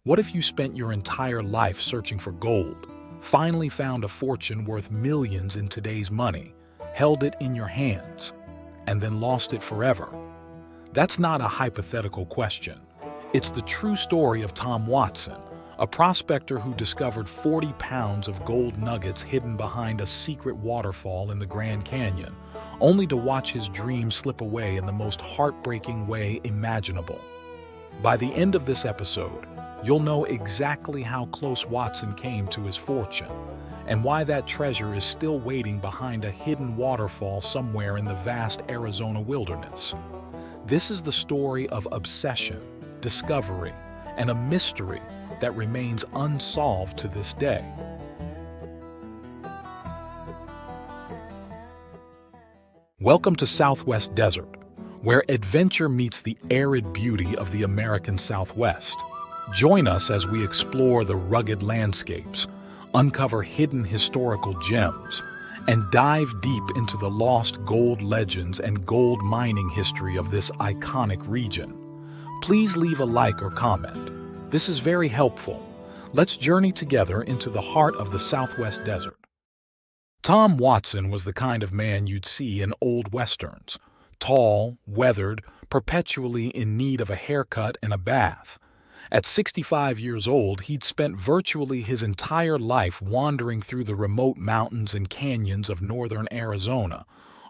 What if you spent your entire life searching for gold, finally found a fortune worth millions in today's money, held it in your hands, and then lost it forever? That's not a hypothetical question. It's the true story of Tom Watson, a prospector who discovered 40 pounds of gold nuggets hidden behind a secret waterfall in the Grand Canyon, only to watch his dream slip away in the most heartbreaking way imaginable. By the end of this episode, you'll know exactly how close Watson came to his fortune, and why that treasure is still waiting behind a hidden waterfall somewhere in the vast Arizona wilderness. This is the story of obsession, discovery, and a mystery that remains unsolved to this day. Welcome to Southwest Desert, where adventure meets the arid beauty of the American Southwest. Join us as we explore the rugged landscapes, uncover hidden historical gems, and dive deep into the lost gold legends and gold mining history of this iconic region. Please leave a like or comment. This is very helpful. Let's journey together into the heart of the Southwest Desert. Tom Watson was the kind of man you'd see in old westerns. Tall, weathered, perpetually in need of a haircut and a bath. At 65 years old, he'd spent virtually his entire life wandering through the remote mountains and canyons of northern Arizona,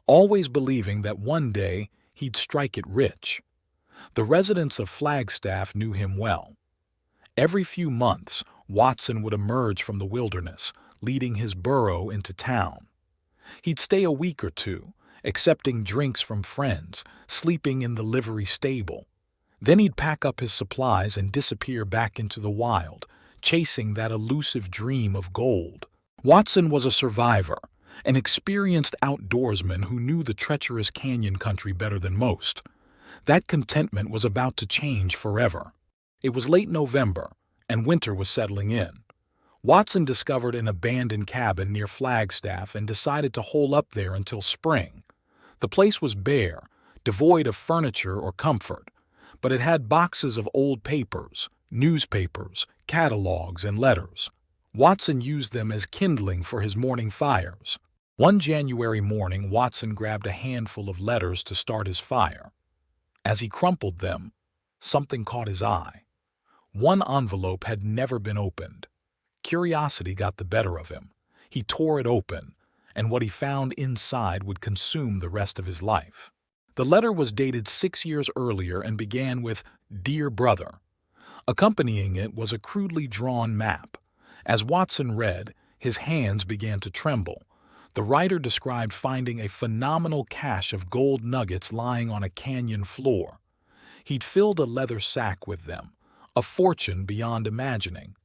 always believing that one day he'd strike it rich. The residents of Flagstaff knew him well. Every few months, Watson would emerge from the wilderness, leading his burro into town. He'd stay a week or two, accepting drinks from friends, sleeping in the livery stable. Then he'd pack up his supplies and disappear back into the wild, chasing that elusive dream of gold. Watson was a survivor, an experienced outdoorsman who knew the treacherous canyon country better than most. That contentment was about to change forever. It was late November, and winter was settling in. Watson discovered an abandoned cabin near Flagstaff and decided to hole up there until spring. The place was bare, devoid of furniture or comfort, but it had boxes of old papers, newspapers, catalogs, and letters. Watson used them as kindling for his morning fires. One January morning, Watson grabbed a handful of letters to start his fire. As he crumpled them, something caught his eye. One envelope had never been opened. Curiosity got the better of him. He tore it open, and what he found inside would consume the rest of his life. The letter was dated 6 years earlier and began with, "Dear Brother." Accompanying it was a crudely drawn map. As Watson read, his hands began to tremble. The writer described finding a phenomenal cache of gold nuggets lying on a canyon floor. He'd filled a leather sack with them, a fortune beyond imagining.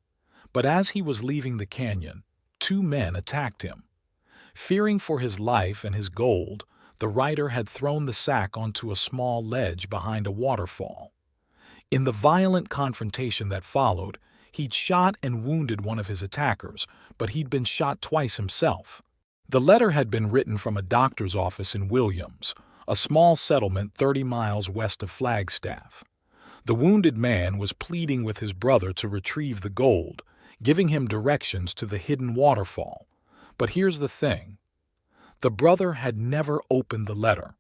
But as he was leaving the canyon, 2 men attacked him. Fearing for his life and his gold, the writer had thrown the sack onto a small ledge behind a waterfall. In the violent confrontation that followed, he'd shot and wounded one of his attackers, but he'd been shot twice himself. The letter had been written from a doctor's office in Williams, a small settlement 30 miles west of Flagstaff. The wounded man was pleading with his brother to retrieve the gold, giving him directions to the hidden waterfall. But here's the thing. The brother had never opened the letter,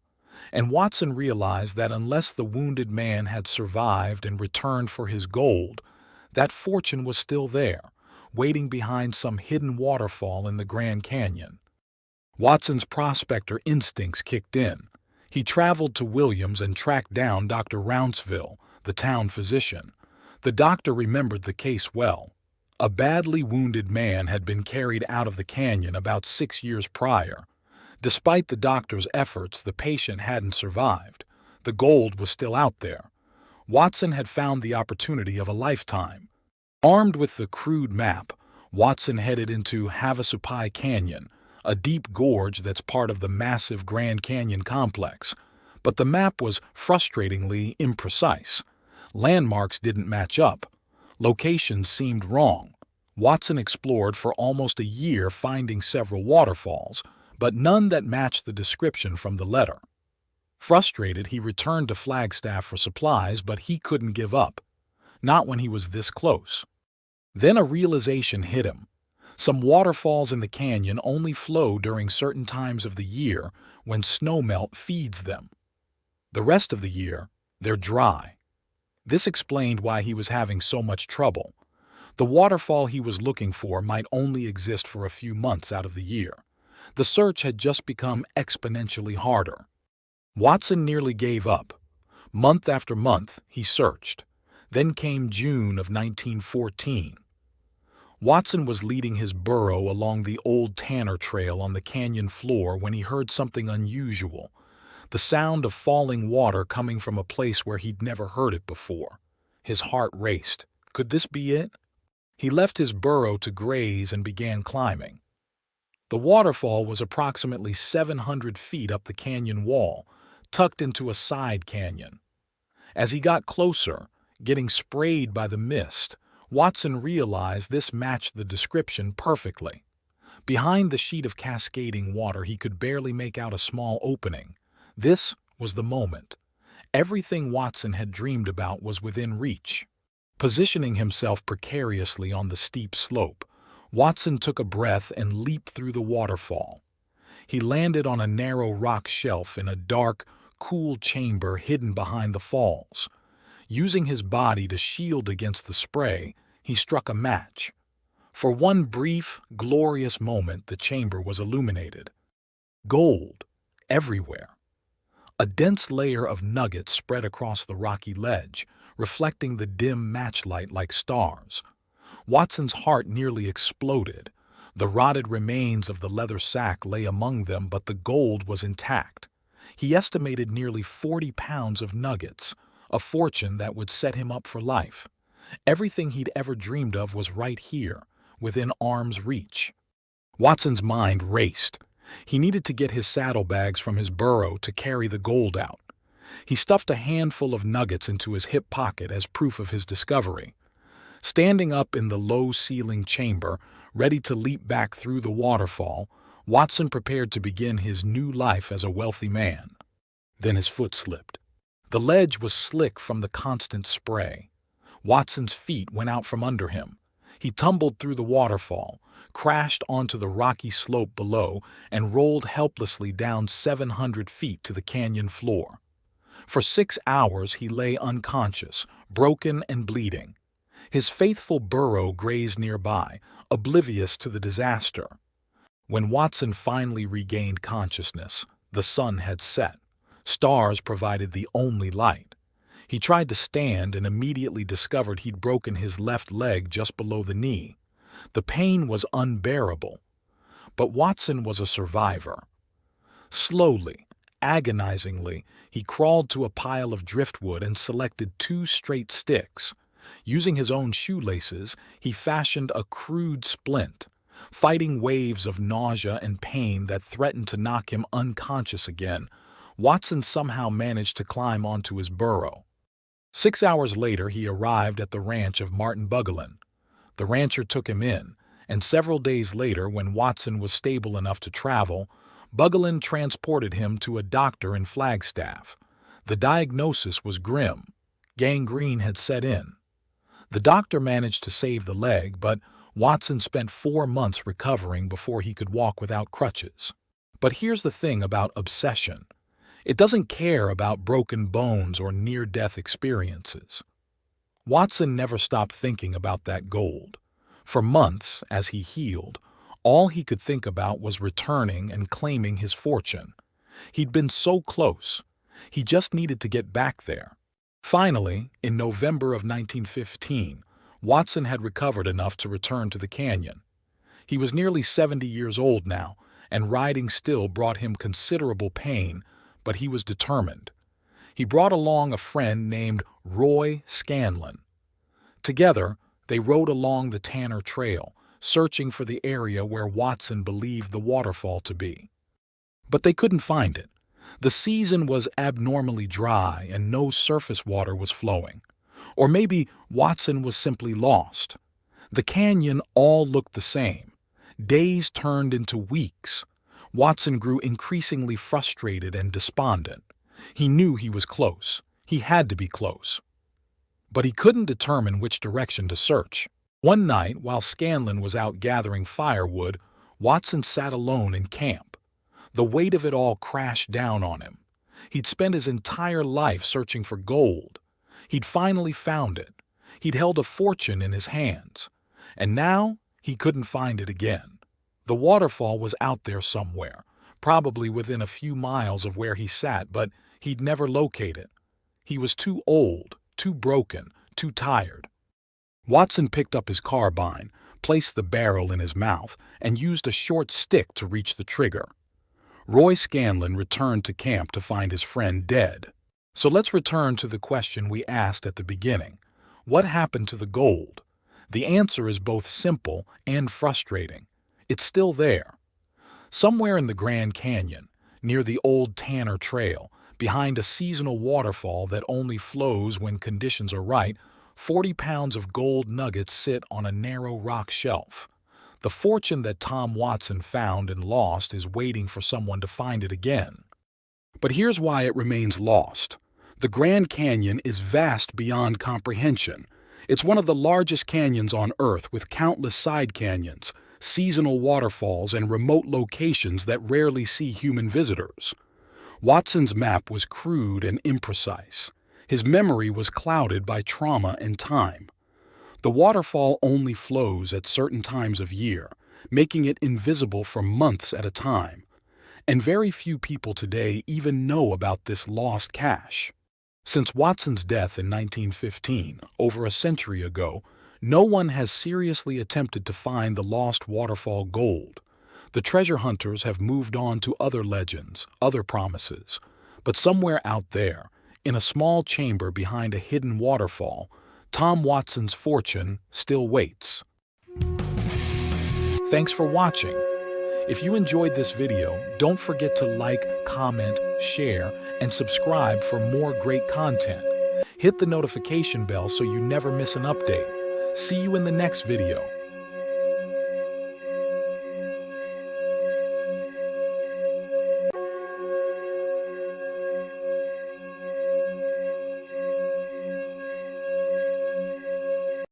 and Watson realized that unless the wounded man had survived and returned for his gold, that fortune was still there, waiting behind some hidden waterfall in the Grand Canyon. Watson's prospector instincts kicked in. He traveled to Williams and tracked down Dr. Rounceville, the town physician. The doctor remembered the case well. A badly wounded man had been carried out of the canyon about 6 years prior. Despite the doctor's efforts, the patient hadn't survived. The gold was still out there. Watson had found the opportunity of a lifetime. Armed with the crude map, Watson headed into Havasupai Canyon, a deep gorge that's part of the massive Grand Canyon complex. But the map was frustratingly imprecise. Landmarks didn't match up. Locations seemed wrong. Watson explored for almost a year, finding several waterfalls, but none that matched the description from the letter. Frustrated, he returned to Flagstaff for supplies, but he couldn't give up. not when he was this close. Then a realization hit him. Some waterfalls in the canyon only flow during certain times of the year when snowmelt feeds them. The rest of the year, they're dry. This explained why he was having so much trouble. The waterfall he was looking for might only exist for a few months out of the year. The search had just become exponentially harder. Watson nearly gave up. Month after month, he searched. Then came June of 1914. Watson was leading his burro along the old Tanner Trail on the canyon floor when he heard something unusual. The sound of falling water coming from a place where he'd never heard it before. His heart raced. Could this be it? He left his burro to graze and began climbing. The waterfall was approximately 700 feet up the canyon wall, tucked into a side canyon. As he got closer, getting sprayed by the mist, Watson realized this matched the description perfectly. Behind the sheet of cascading water, he could barely make out a small opening. This was the moment. Everything Watson had dreamed about was within reach. Positioning himself precariously on the steep slope, Watson took a breath and leaped through the waterfall. He landed on a narrow rock shelf in a dark, cool chamber hidden behind the falls. Using his body to shield against the spray, he struck a match. For one brief, glorious moment, the chamber was illuminated. Gold, everywhere. A dense layer of nuggets spread across the rocky ledge, reflecting the dim matchlight like stars. Watson's heart nearly exploded. The rotted remains of the leather sack lay among them, but the gold was intact. He estimated nearly 40 pounds of nuggets, a fortune that would set him up for life. Everything he'd ever dreamed of was right here, within arm's reach. Watson's mind raced. He needed to get his saddlebags from his burro to carry the gold out. He stuffed a handful of nuggets into his hip pocket as proof of his discovery. Standing up in the low-ceiling chamber, ready to leap back through the waterfall, Watson prepared to begin his new life as a wealthy man. Then his foot slipped. The ledge was slick from the constant spray. Watson's feet went out from under him. He tumbled through the waterfall, crashed onto the rocky slope below, and rolled helplessly down 700 feet to the canyon floor. For 6 hours he lay unconscious, broken and bleeding. His faithful burro grazed nearby, oblivious to the disaster. When Watson finally regained consciousness, the sun had set. Stars provided the only light. He tried to stand and immediately discovered he'd broken his left leg just below the knee. The pain was unbearable. But Watson was a survivor. Slowly, agonizingly, he crawled to a pile of driftwood and selected 2 straight sticks. Using his own shoelaces, he fashioned a crude splint. Fighting waves of nausea and pain that threatened to knock him unconscious again, Watson somehow managed to climb onto his burro. 6 hours later, he arrived at the ranch of Martin Bugelin. The rancher took him in, and several days later, when Watson was stable enough to travel, Bugelin transported him to a doctor in Flagstaff. The diagnosis was grim. Gangrene had set in. The doctor managed to save the leg, but Watson spent 4 months recovering before he could walk without crutches. But here's the thing about obsession. It doesn't care about broken bones or near-death experiences. Watson never stopped thinking about that gold. For months, as he healed, all he could think about was returning and claiming his fortune. He'd been so close. He just needed to get back there. Finally, in November of 1915, Watson had recovered enough to return to the canyon. He was nearly 70 years old now, and riding still brought him considerable pain, but he was determined. He brought along a friend named Roy Scanlon. Together, they rode along the Tanner Trail, searching for the area where Watson believed the waterfall to be. But they couldn't find it. The season was abnormally dry and no surface water was flowing. Or maybe Watson was simply lost. The canyon all looked the same. Days turned into weeks. Watson grew increasingly frustrated and despondent. He knew he was close. He had to be close. but he couldn't determine which direction to search. One night, while Scanlon was out gathering firewood, Watson sat alone in camp. The weight of it all crashed down on him. He'd spent his entire life searching for gold. He'd finally found it. He'd held a fortune in his hands. And now he couldn't find it again. The waterfall was out there somewhere, probably within a few miles of where he sat, but he'd never locate it. He was too old, too broken, too tired. Watson picked up his carbine, placed the barrel in his mouth, and used a short stick to reach the trigger. Roy Scanlon returned to camp to find his friend dead. So let's return to the question we asked at the beginning. What happened to the gold? The answer is both simple and frustrating. It's still there. Somewhere in the Grand Canyon, near the old Tanner Trail, behind a seasonal waterfall that only flows when conditions are right, 40 pounds of gold nuggets sit on a narrow rock shelf. The fortune that Tom Watson found and lost is waiting for someone to find it again. But here's why it remains lost. The Grand Canyon is vast beyond comprehension. It's one of the largest canyons on Earth with countless side canyons, seasonal waterfalls, and remote locations that rarely see human visitors. Watson's map was crude and imprecise. His memory was clouded by trauma and time. The waterfall only flows at certain times of year, making it invisible for months at a time. And very few people today even know about this lost cache. Since Watson's death in 1915, over a century ago, no one has seriously attempted to find the lost waterfall gold. The treasure hunters have moved on to other legends, other promises. But somewhere out there, in a small chamber behind a hidden waterfall, Tom Watson's fortune still waits. Thanks for watching. If you enjoyed this video, don't forget to like, comment, share, and subscribe for more great content. Hit the notification bell so you never miss an update. See you in the next video.